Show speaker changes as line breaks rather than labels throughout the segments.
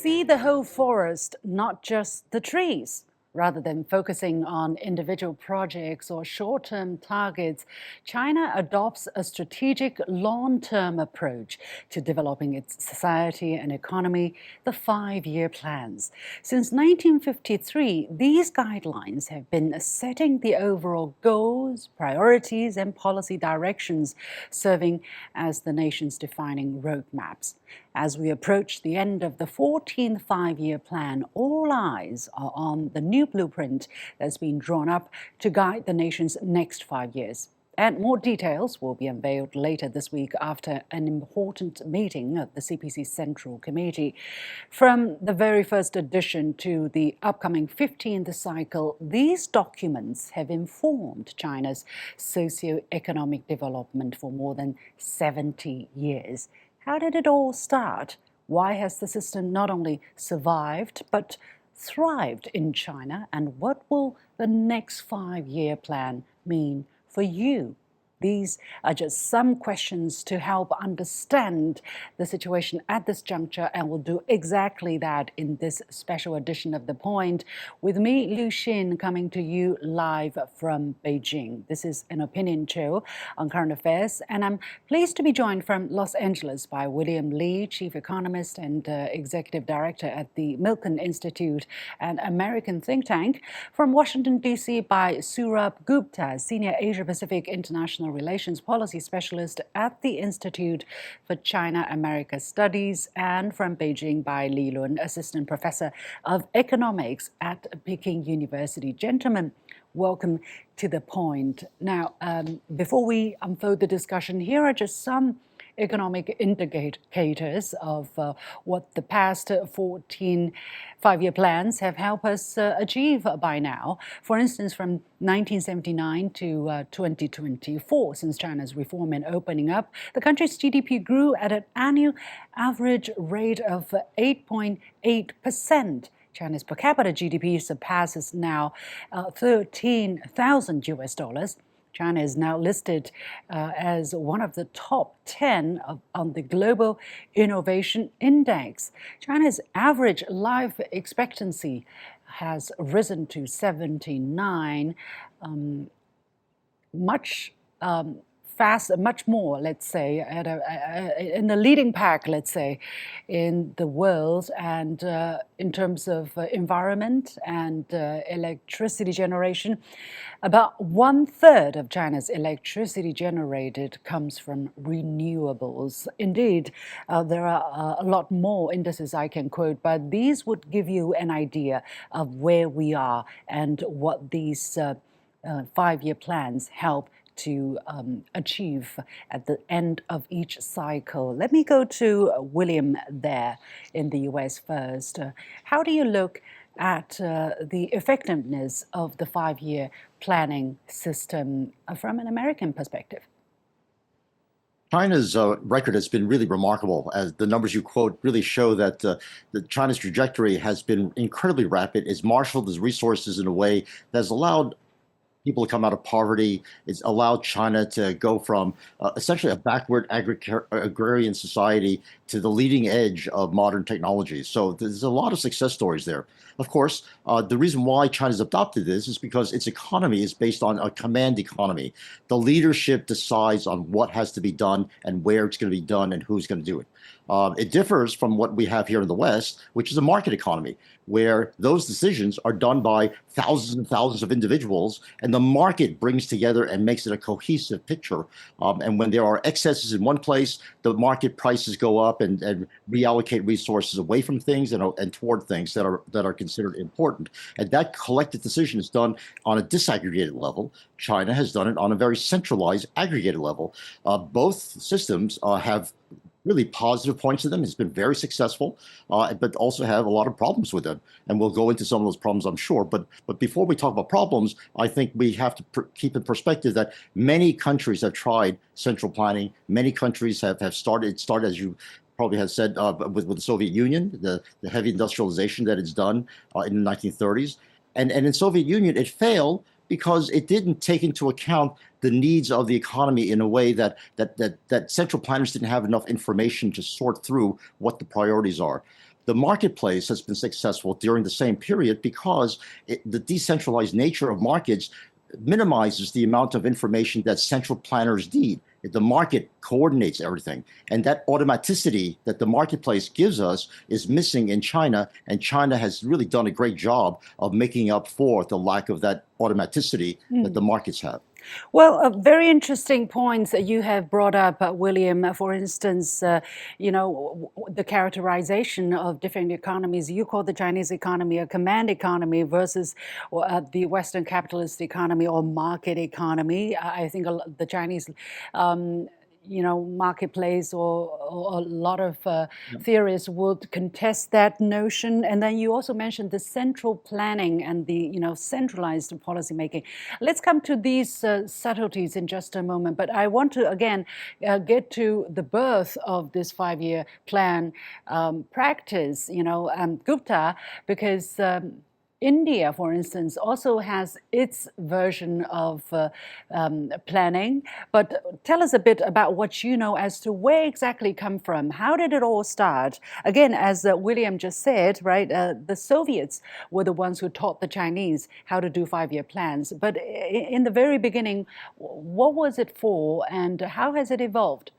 See the whole forest, not just the trees. Rather than focusing on individual projects or short term targets, China adopts a strategic long term approach to developing its society and economy, the 5 year plans. Since 1953, these guidelines have been setting the overall goals, priorities, and policy directions, serving as the nation's defining roadmaps. As we approach the end of the 14th 5 year plan, all eyes are on the new blueprint that's been drawn up to guide the nation's next 5 years. And more details will be unveiled later this week after an important meeting of the CPC Central Committee. From the very first edition to the upcoming 15th cycle, these documents have informed China's socio-economic development for more than 70 years. How did it all start? Why has the system not only survived but thrived in China? And what will the next 5 year plan mean for you? These are just some questions to help understand the situation at this juncture, and we'll do exactly that in this special edition of The Point, with me, Liu Xin, coming to you live from Beijing. This is an opinion show on current affairs, and I'm pleased to be joined from Los Angeles by William Li, Chief Economist and Executive Director at the Milken Institute, an American think tank, from Washington, D.C. by Surabh Gupta, Senior Asia-Pacific International Relations Policy Specialist at the Institute for China-America Studies, and from Beijing by Li Lun, Assistant Professor of Economics at Peking University. Gentlemen, welcome to The Point. Now, before we unfold the discussion, here are just some economic indicators of what the past 14 5 year plans have helped us achieve by now. For instance, from 1979 to 2024, since China's reform and opening up, the country's GDP grew at an annual average rate of 8.8%. China's per capita GDP surpasses now $13,000. China is now listed as one of the top 10 on the Global Innovation Index. China's average life expectancy has risen to 79, much much more, let's say, in the leading pack, let's say, in the world. And in terms of environment and electricity generation, about 1/3 of China's electricity generated comes from renewables. Indeed, there are a lot more indices I can quote, but these would give you an idea of where we are and what these 5 year plans help to achieve at the end of each cycle. Let me go to William there in the US first. How do you look at the effectiveness of the 5 year planning system from an American perspective?
China's record has been really remarkable, as the numbers you quote really show that China's trajectory has been incredibly rapid. It's marshaled its resources in a way that has allowed people to come out of poverty. It's allowed China to go from essentially a backward agrarian society to the leading edge of modern technology. So there's a lot of success stories there. Of course, the reason why China's adopted this is because its economy is based on a command economy. The leadership decides on what has to be done and where it's going to be done and who's going to do it. It differs from what we have here in the West, which is a market economy, where those decisions are done by thousands and thousands of individuals, and the market brings together and makes it a cohesive picture. And when there are excesses in one place, the market prices go up and reallocate resources away from things and toward things that are considered important. And that collective decision is done on a disaggregated level. China has done it on a very centralized, aggregated level. Both systems have really positive points to them. It's been very successful, but also have a lot of problems with them. And we'll go into some of those problems, I'm sure. But before we talk about problems, I think we have to keep in perspective that many countries have tried central planning. Many countries have started, as you probably have said, with the Soviet Union, the heavy industrialization that it's done in the 1930s. And in Soviet Union, it failed because it didn't take into account the needs of the economy in a way that central planners didn't have enough information to sort through what the priorities are. the marketplace has been successful during the same period because the decentralized nature of markets minimizes the amount of information that central planners need. The market coordinates everything. And that automaticity that the marketplace gives us is missing in China. And China has really done a great job of making up for the lack of that automaticity that the markets have.
Well, very interesting points that you have brought up, William. For instance, the characterization of different economies. You call the Chinese economy a command economy versus the Western capitalist economy or market economy. I think the Chinese marketplace or a lot of theorists would contest that notion. And then you also mentioned the central planning and the centralized policy making. Let's come to these subtleties in just a moment. But I want to again get to the birth of this 5-year plan practice, Gupta, because India, for instance, also has its version of planning. But tell us a bit about what you know as to where exactly come from. How did it all start? Again, as William just said, right, the Soviets were the ones who taught the Chinese how to do 5-year plans. But in the very beginning, what was it for and how has it evolved?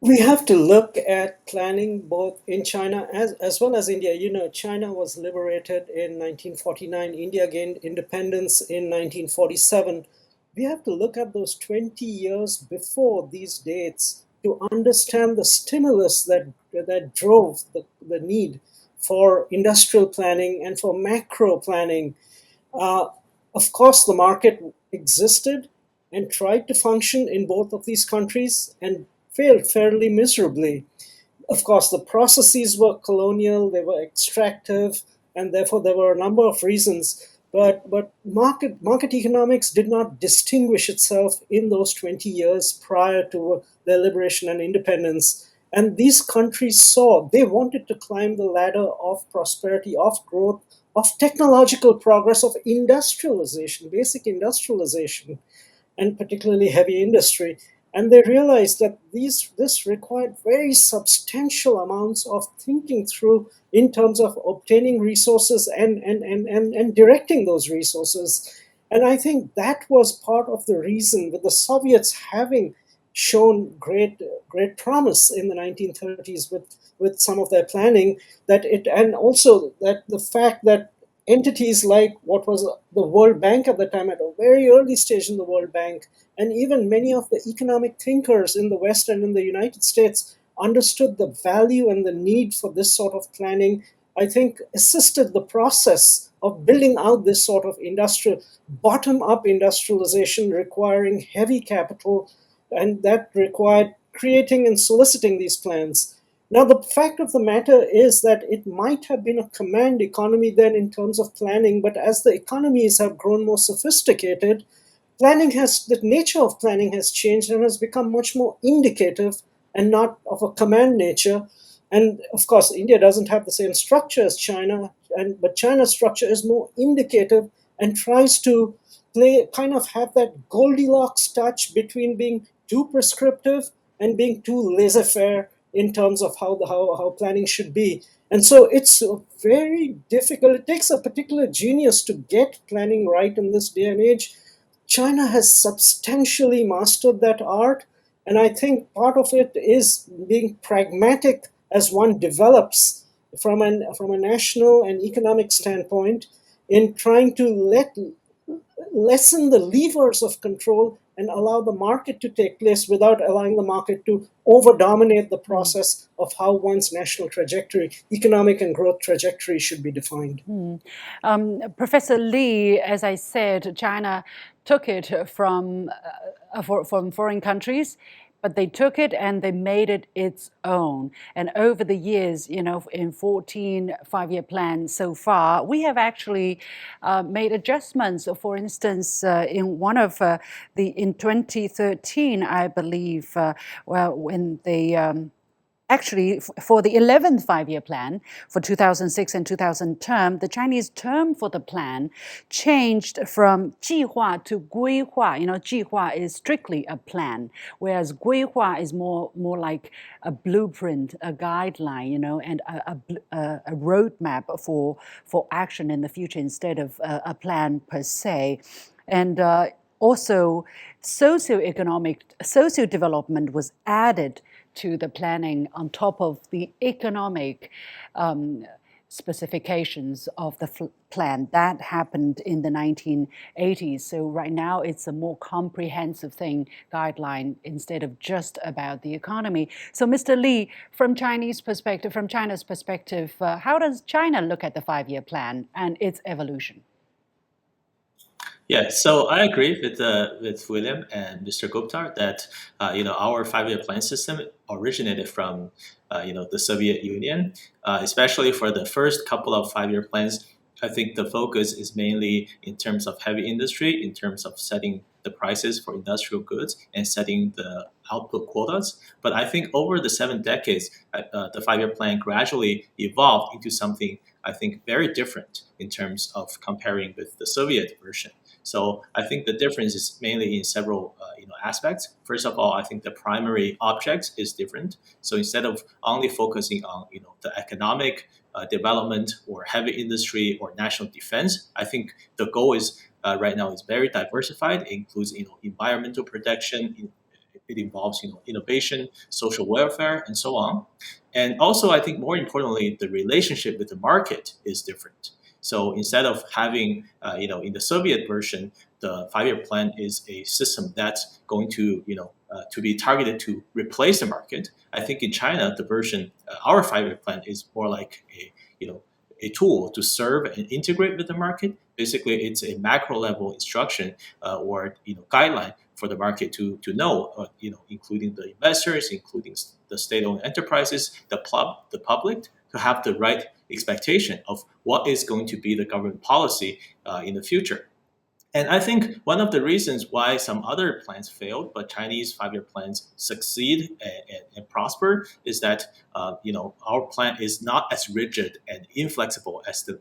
We have to look at planning both in China as well as India. China was liberated in 1949. India gained independence in 1947. We have to look at those 20 years before these dates to understand the stimulus that drove the need for industrial planning and for macro planning. Of course, the market existed and tried to function in both of these countries and failed fairly miserably. Of course, the processes were colonial, they were extractive, and therefore there were a number of reasons. But market economics did not distinguish itself in those 20 years prior to their liberation and independence. And these countries saw they wanted to climb the ladder of prosperity, of growth, of technological progress, of industrialization, basic industrialization, and particularly heavy industry. And they realized that this required very substantial amounts of thinking through in terms of obtaining resources and directing those resources. And I think that was part of the reason, with the Soviets having shown great promise in the 1930s with some of their planning, and also that the fact that entities like what was the World Bank at the time, at a very early stage in the World Bank, and even many of the economic thinkers in the West and in the United States understood the value and the need for this sort of planning, I think assisted the process of building out this sort of bottom-up industrialization requiring heavy capital, and that required creating and soliciting these plans. Now, the fact of the matter is that it might have been a command economy then in terms of planning, but as the economies have grown more sophisticated, the nature of planning has changed and has become much more indicative and not of a command nature. And of course, India doesn't have the same structure as China, but China's structure is more indicative and tries to have that Goldilocks touch between being too prescriptive and being too laissez-faire in terms of how planning should be. And so it's very difficult. It takes a particular genius to get planning right in this day and age. China has substantially mastered that art. And I think part of it is being pragmatic as one develops from a national and economic standpoint in trying to lessen the levers of control and allow the market to take place without allowing the market to over-dominate the process of how one's national trajectory, economic and growth trajectory should be defined.
Professor Lee, as I said, China took it from foreign countries, but they took it and they made it its own. And over the years, in 14 5-year plans so far, we have actually made adjustments. For instance, in one of in 2013, I believe, when they actually, for the 11th five-year plan for 2006 and 2000 term, the Chinese term for the plan changed from 计划 to 规划. You know, 计划is strictly a plan, whereas 规划 is more like a blueprint, a guideline, you know, and a roadmap for action in the future instead of a plan per se. And also, socio-development was added to the planning on top of the economic specifications of the plan. That happened in the 1980s. So right now it's a more comprehensive guideline instead of just about the economy. So Mr. Li, from China's perspective, how does China look at the five-year plan and its evolution?
Yeah, so I agree with William and Mr. Gupta that our five-year plan system originated from the Soviet Union, especially for the first couple of five-year plans. I think the focus is mainly in terms of heavy industry, in terms of setting the prices for industrial goods and setting the output quotas. But I think over the 7 decades, the five-year plan gradually evolved into something I think very different in terms of comparing with the Soviet version. So I think the difference is mainly in several aspects. First of all, I think the primary object is different. So instead of only focusing on the economic development or heavy industry or national defense, I think the goal is right now is very diversified. It includes environmental protection. It involves innovation, social welfare, and so on. And also, I think more importantly, the relationship with the market is different. So instead of having, in the Soviet version, the five-year plan is a system that's going to, to be targeted to replace the market. I think in China, the version, our five-year plan is more like a tool to serve and integrate with the market. Basically, it's a macro level instruction or guideline for the market to know, including the investors, including the state-owned enterprises, the public, to have the right expectation of what is going to be the government policy in the future. And I think one of the reasons why some other plans failed, but Chinese five-year plans succeed and prosper, is that our plan is not as rigid and inflexible as the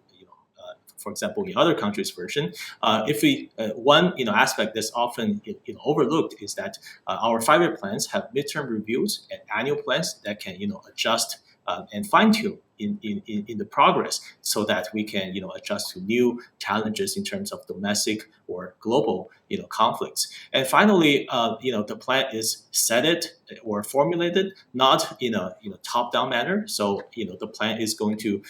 for example, in other countries' version. One aspect that's often overlooked is that our five-year plans have midterm reviews and annual plans that can adjust and fine-tune in the progress, so that we can adjust to new challenges in terms of domestic or global conflicts. And finally, the plan is set or formulated not in a top-down manner. So the plan is going to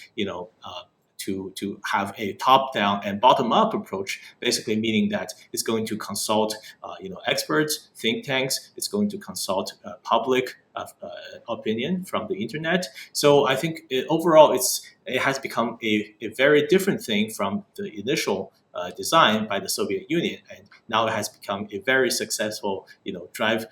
to have a top-down and bottom-up approach, basically meaning that it's going to consult experts, think tanks. It's going to consult public opinion from the internet. So I think overall it has become a very different thing from the initial design by the Soviet Union, and now it has become a very successful drive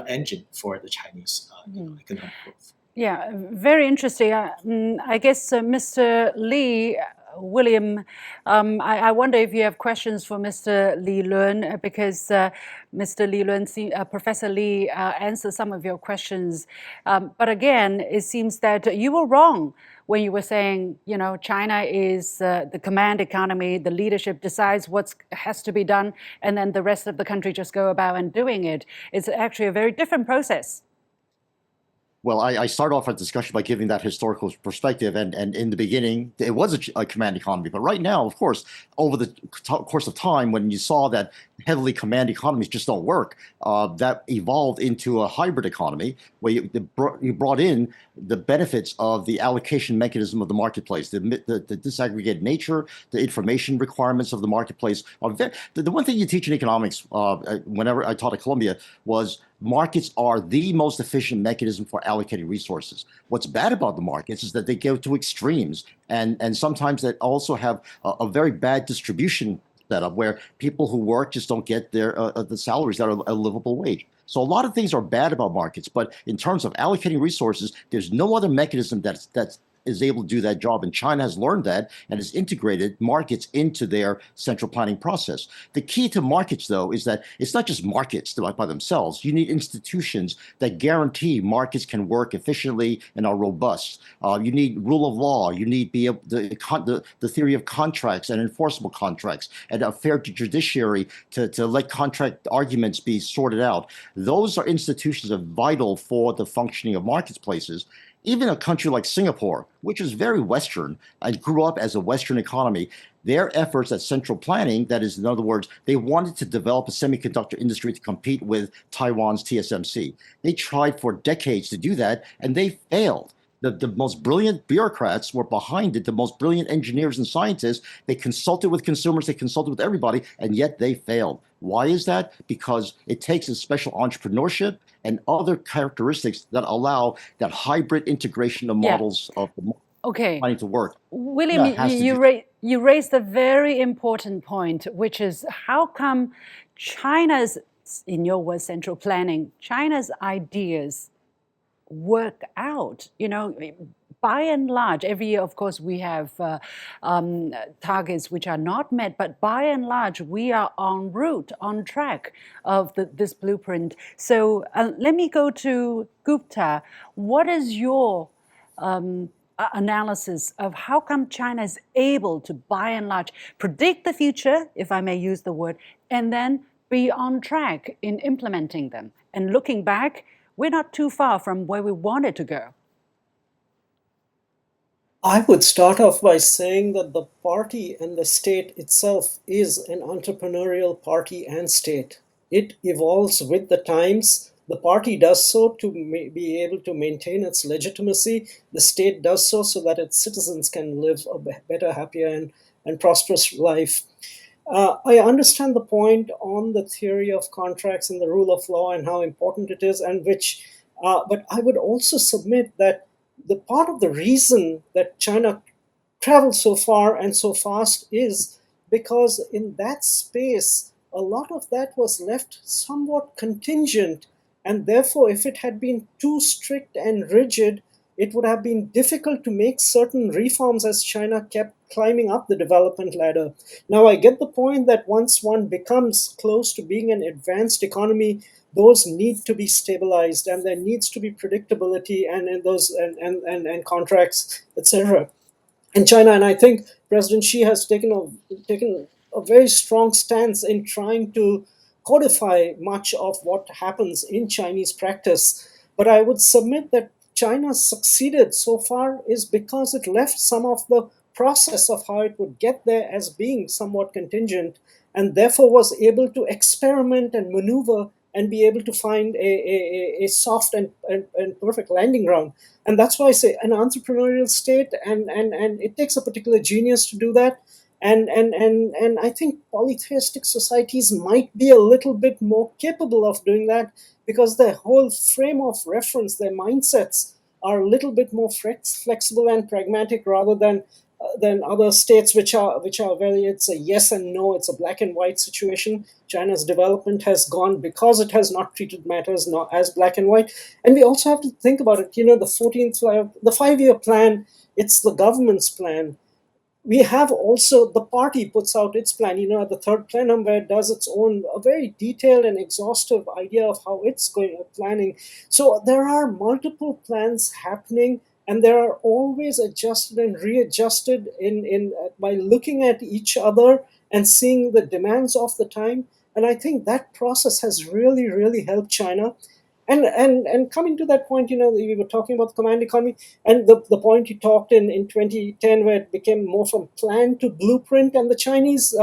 engine for the Chinese economic growth.
Yeah, very interesting. I guess Mr. Li, William, I wonder if you have questions for Mr. Li Lun, because Mr. Li Lun, Professor Li answered some of your questions. But again, it seems that you were wrong when you were saying, China is the command economy, the leadership decides what has to be done, and then the rest of the country just go about and doing it. It's actually a very different process.
Well, I start off our discussion by giving that historical perspective, and in the beginning, it was a command economy. But right now, of course, over the course of time, when you saw that heavily command economies just don't work, that evolved into a hybrid economy where you brought in the benefits of the allocation mechanism of the marketplace, the disaggregated nature, the information requirements of the marketplace. The one thing you teach in economics, whenever I taught at Columbia, was markets are the most efficient mechanism for allocating resources. What's bad about the markets is that they go to extremes, and sometimes they also have a very bad distribution setup where people who work just don't get the salaries that are a livable wage. So a lot of things are bad about markets, but in terms of allocating resources, there's no other mechanism that's is able to do that job. And China has learned that and has integrated markets into their central planning process. The key to markets, though, is that it's not just markets by themselves. You need institutions that guarantee markets can work efficiently and are robust. You need rule of law. You need the theory of contracts and enforceable contracts and a fair judiciary to let contract arguments be sorted out. Those are institutions that are vital for the functioning of marketplaces. Even a country like Singapore, which is very Western and grew up as a Western economy, their efforts at central planning, that is, in other words, they wanted to develop a semiconductor industry to compete with Taiwan's TSMC. They tried for decades to do that, and they failed. The most brilliant bureaucrats were behind it, the most brilliant engineers and scientists. They consulted with consumers, they consulted with everybody, and yet they failed. Why is that? Because it takes a special entrepreneurship and other characteristics that allow that hybrid integration of models of planning to work.
William, you raised a very important point, which is how come China's, in your words, central planning, China's ideas work out? By and large, every year, of course, we have targets which are not met, but by and large, we are en route, on track of this blueprint. So let me go to Gupta. What is your analysis of how come China is able to, by and large, predict the future, if I may use the word, and then be on track in implementing them? And looking back, we're not too far from where we wanted to go.
I would start off by saying that the party and the state itself is an entrepreneurial party and state. It evolves with the times. The party does so to be able to maintain its legitimacy. The state does so that its citizens can live a better, happier, and prosperous life. I understand the point on the theory of contracts and the rule of law and how important it is, but I would also submit that the part of the reason that China traveled so far and so fast is because in that space, a lot of that was left somewhat contingent. And therefore, if it had been too strict and rigid, it would have been difficult to make certain reforms as China kept climbing up the development ladder. Now, I get the point that once one becomes close to being an advanced economy, those need to be stabilized, and there needs to be predictability and contracts, etc. in China. And I think President Xi has taken a very strong stance in trying to codify much of what happens in Chinese practice. But I would submit that China succeeded so far is because it left some of the process of how it would get there as being somewhat contingent, and therefore was able to experiment and maneuver and be able to find a soft and perfect landing ground. And that's why I say an entrepreneurial state, and it takes a particular genius to do that. And I think polytheistic societies might be a little bit more capable of doing that, because their whole frame of reference, their mindsets are a little bit more flexible and pragmatic rather than other states which are very, it's a yes and no, it's a black and white situation. China's development has gone because it has not treated matters not as black and white. And we also have to think about it, the 5-year plan, it's the government's plan. We have also, the party puts out its plan, the third plenum, where it does its own, a very detailed and exhaustive idea of how it's planning. So there are multiple plans happening, and they are always adjusted and readjusted by looking at each other and seeing the demands of the time. And I think that process has really, really helped China. And coming to that point, we were talking about the command economy, and the point you talked in 2010, where it became more from plan to blueprint, and the Chinese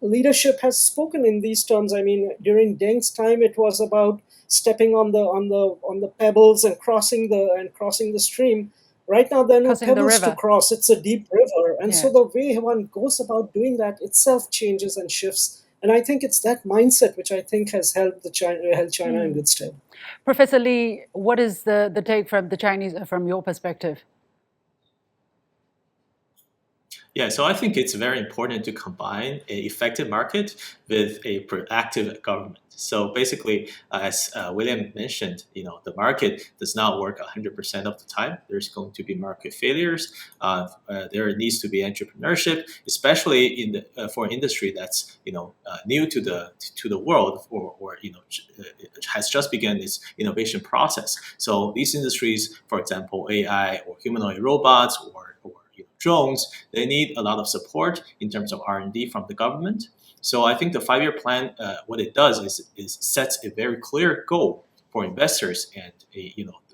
leadership has spoken in these terms. I mean, during Deng's time, it was about stepping on the pebbles and crossing the stream. Right now, there are no pebbles to cross. It's a deep river, and so the way one goes about doing that itself changes and shifts. And I think it's that mindset which I think has held China in good stead.
Professor Lee, what is the take from the Chinese, from your perspective?
Yeah, so I think it's very important to combine an effective market with a proactive government. So basically, as William mentioned, the market does not work 100% of the time. There's going to be market failures. There needs to be entrepreneurship, especially in the for industry that's new to the world, or has just begun its innovation process. So these industries, for example, AI or humanoid robots or drones, they need a lot of support in terms of R&D from the government. So I think the 5-year plan, what it does is sets a very clear goal for investors and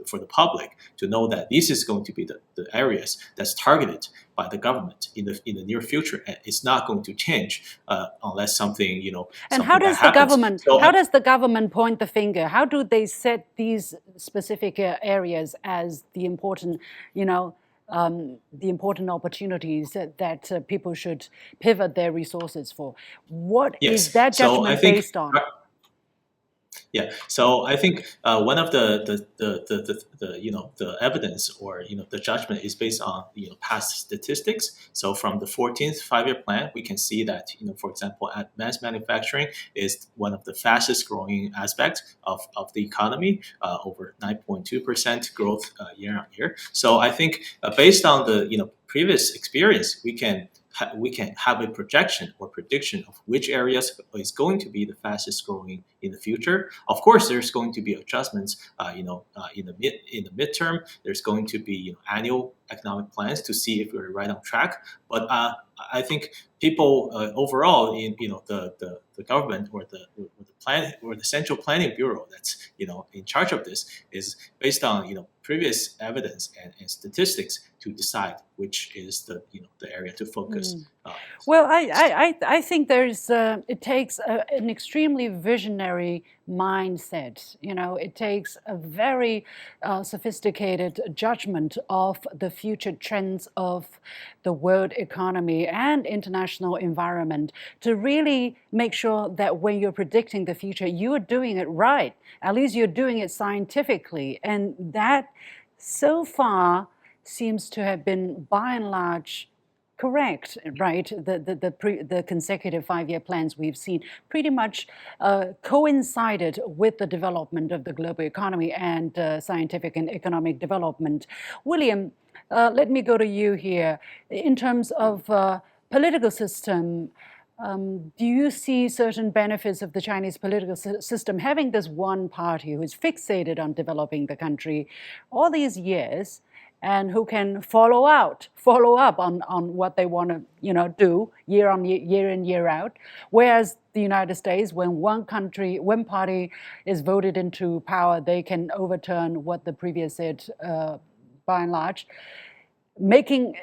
for the public to know that this is going to be the areas that's targeted by the government in the near future, and it's not going to change unless something
And
something bad happens.
how does the government point the finger? How do they set these specific areas as the important, the important opportunities that people should pivot their resources for? What is
Yes.
that
So I
judgment
think
based on?
Yeah, so I think one of the evidence, or the judgment, is based on past statistics. So from the 14th 5-year plan, we can see that for example, advanced manufacturing is one of the fastest growing aspects of the economy, over 9.2% growth year on year. So I think based on the previous experience, we can have a projection or prediction of which areas is going to be the fastest growing in the future. Of course, there's going to be adjustments, in the midterm. There's going to be annual economic plans to see if we're right on track. But I think people overall in the government or the plan or the Central Planning Bureau that's in charge of this is based on previous evidence and statistics to decide which is the area to focus.
Well, I think there's it takes an extremely visionary mindset. It takes a very sophisticated judgment of the future trends of the world economy and international environment to really make sure that when you're predicting the future, you're doing it right. At least you're doing it scientifically, and that so far seems to have been by and large correct, right? The consecutive 5-year plans we've seen pretty much coincided with the development of the global economy and scientific and economic development. William, let me go to you here. In terms of political system, do you see certain benefits of the Chinese political system having this one party who is fixated on developing the country all these years, and who can follow up on what they want to do year in, year out? Whereas the United States, when one party is voted into power, they can overturn what the previous said by and large, making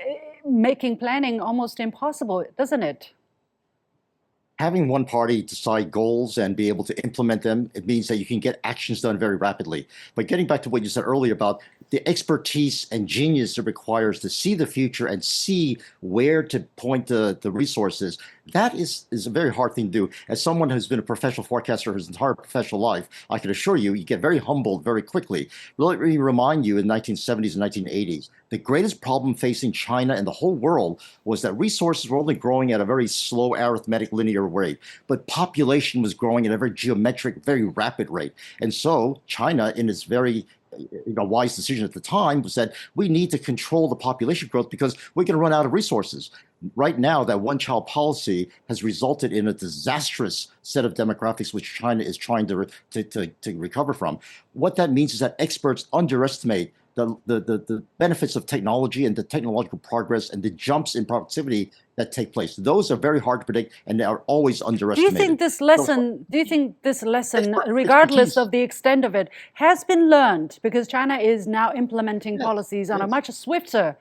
planning almost impossible, doesn't it?
Having one party decide goals and be able to implement them, it means that you can get actions done very rapidly. But getting back to what you said earlier about the expertise and genius it requires to see the future and see where to point the resources, that is a very hard thing to do. As someone who's been a professional forecaster his entire professional life, I can assure you, you get very humbled very quickly. Let me remind you, in the 1970s and 1980s, the greatest problem facing China and the whole world was that resources were only growing at a very slow arithmetic linear rate, but population was growing at a very geometric, very rapid rate. And so China, in its very wise decision at the time, was that we need to control the population growth because we're going to run out of resources. Right now, that one-child policy has resulted in a disastrous set of demographics which China is trying to recover from. What that means is that experts underestimate the benefits of technology and the technological progress and the jumps in productivity that take place. Those are very hard to predict, and they are always underestimated.
Do you think this lesson, regardless of the extent of it, has been learned? Because China is now implementing policies on a much swifter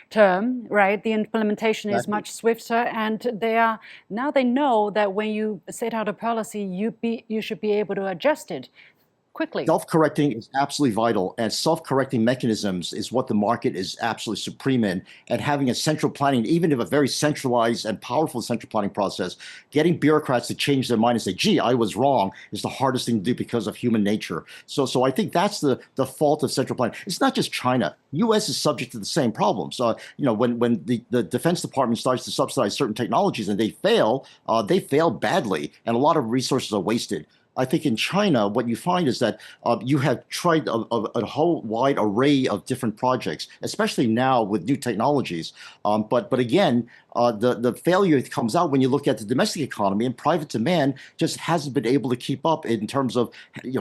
term, right? The implementation is much swifter, and they know that when you set out a policy, you should be able to adjust it quickly.
Self-correcting is absolutely vital, and self-correcting mechanisms is what the market is absolutely supreme in. And having a central planning, even if a very centralized and powerful central planning process, getting bureaucrats to change their mind and say, "Gee, I was wrong," is the hardest thing to do because of human nature. So I think that's the fault of central planning. It's not just China. U.S. is subject to the same problems. When the Defense Department starts to subsidize certain technologies and they fail badly, and a lot of resources are wasted. I think in China, what you find is that you have tried a whole wide array of different projects, especially now with new technologies. But again, the failure comes out when you look at the domestic economy, and private demand just hasn't been able to keep up in terms of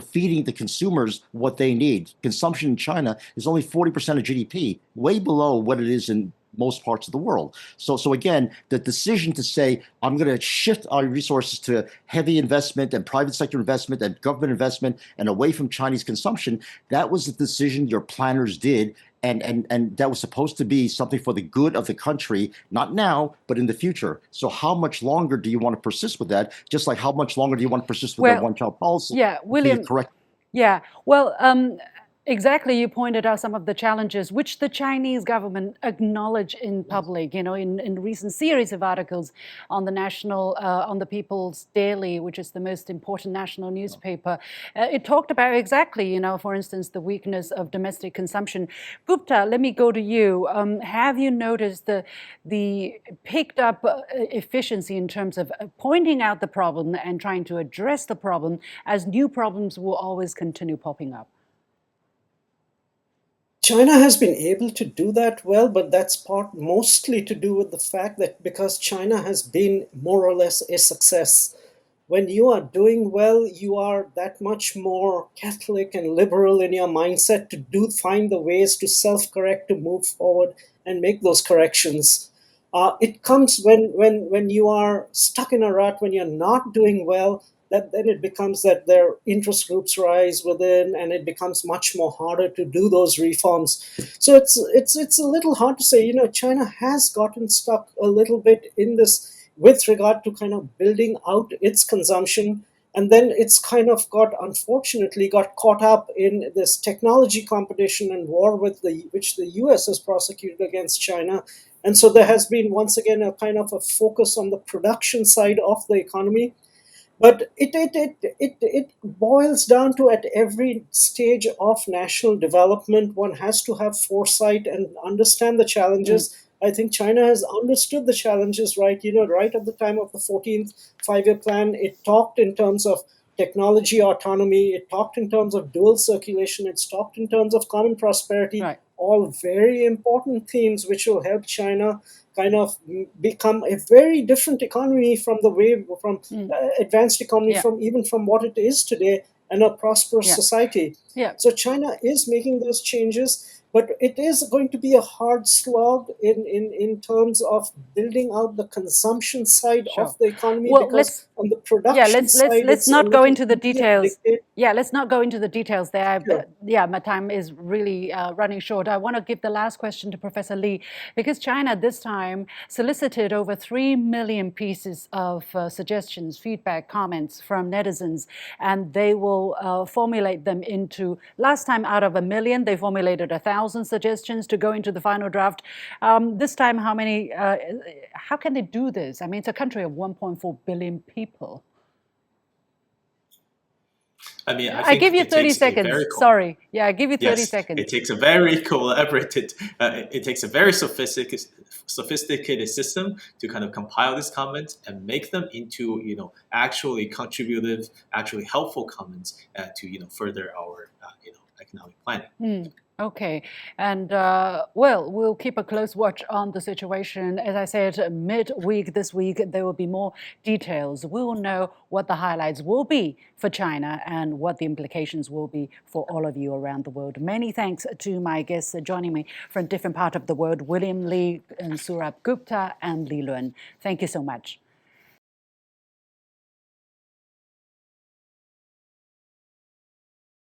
feeding the consumers what they need. Consumption in China is only 40% of GDP, way below what it is in most parts of the world. So again, the decision to say, I'm going to shift our resources to heavy investment and private sector investment and government investment and away from Chinese consumption, that was the decision your planners did. And that was supposed to be something for the good of the country, not now, but in the future. So how much longer do you want to persist with that? Just like how much longer do you want to persist with the one-child policy?
Yeah, William.
Correct.
Yeah, well, exactly. You pointed out some of the challenges which the Chinese government acknowledge in public. In recent series of articles on the People's Daily, which is the most important national newspaper, it talked about exactly, for instance, the weakness of domestic consumption. Gupta, let me go to you. Have you noticed the picked up efficiency in terms of pointing out the problem and trying to address the problem, as new problems will always continue popping up?
China has been able to do that well, but that's mostly to do with the fact that because China has been more or less a success, when you are doing well, you are that much more Catholic and liberal in your mindset to find the ways to self-correct, to move forward and make those corrections. It comes when you are stuck in a rut, when you're not doing well, that then it becomes that their interest groups rise within, and it becomes much more harder to do those reforms. So it's a little hard to say. China has gotten stuck a little bit in this with regard to kind of building out its consumption, and then it's kind of unfortunately got caught up in this technology competition and war which the US has prosecuted against China. And so there has been once again a kind of a focus on the production side of the economy. But it boils down to, at every stage of national development, one has to have foresight and understand the challenges. I think China has understood the challenges, right? Right at the time of the 14th five-year plan, it talked in terms of technology autonomy, it talked in terms of dual circulation, it's talked in terms of common prosperity,
Right.
All very important themes which will help China kind of become a very different economy from advanced economy,
Yeah.
from what it is today, and a prosperous
Yeah.
society.
Yeah.
So China is making those changes, but it is going to be a hard slog in terms of building out the consumption side
Sure.
of the economy,
Well,
because on the production side,
let's
it's a
not go
little
into the
easier to
details.
dictate.
Yeah, let's not go into the details there.
Sure.
Yeah, my time is really running short. I want to give the last question to Professor Lee, because China this time solicited over 3 million pieces of suggestions, feedback, comments from netizens, and they will formulate them into, last time out of 1 million, they formulated 1,000 suggestions to go into the final draft. This time, how can they do this? I mean, it's a country of 1.4 billion people.
I
I
think
give you
it
30
takes a
seconds.
very
Sorry. Yeah, I give you 30
Yes,
seconds.
it takes a very collaborated, it takes a very sophisticated system to kind of compile these comments and make them into, actually contributive, actually helpful comments to, further our, economic planning.
Okay. And well, we'll keep a close watch on the situation. As I said, mid-week this week, there will be more details. We will know what the highlights will be for China and what the implications will be for all of you around the world. Many thanks to my guests joining me from different parts of the world, William Li and Saurabh Gupta and Li Lun. Thank you so much.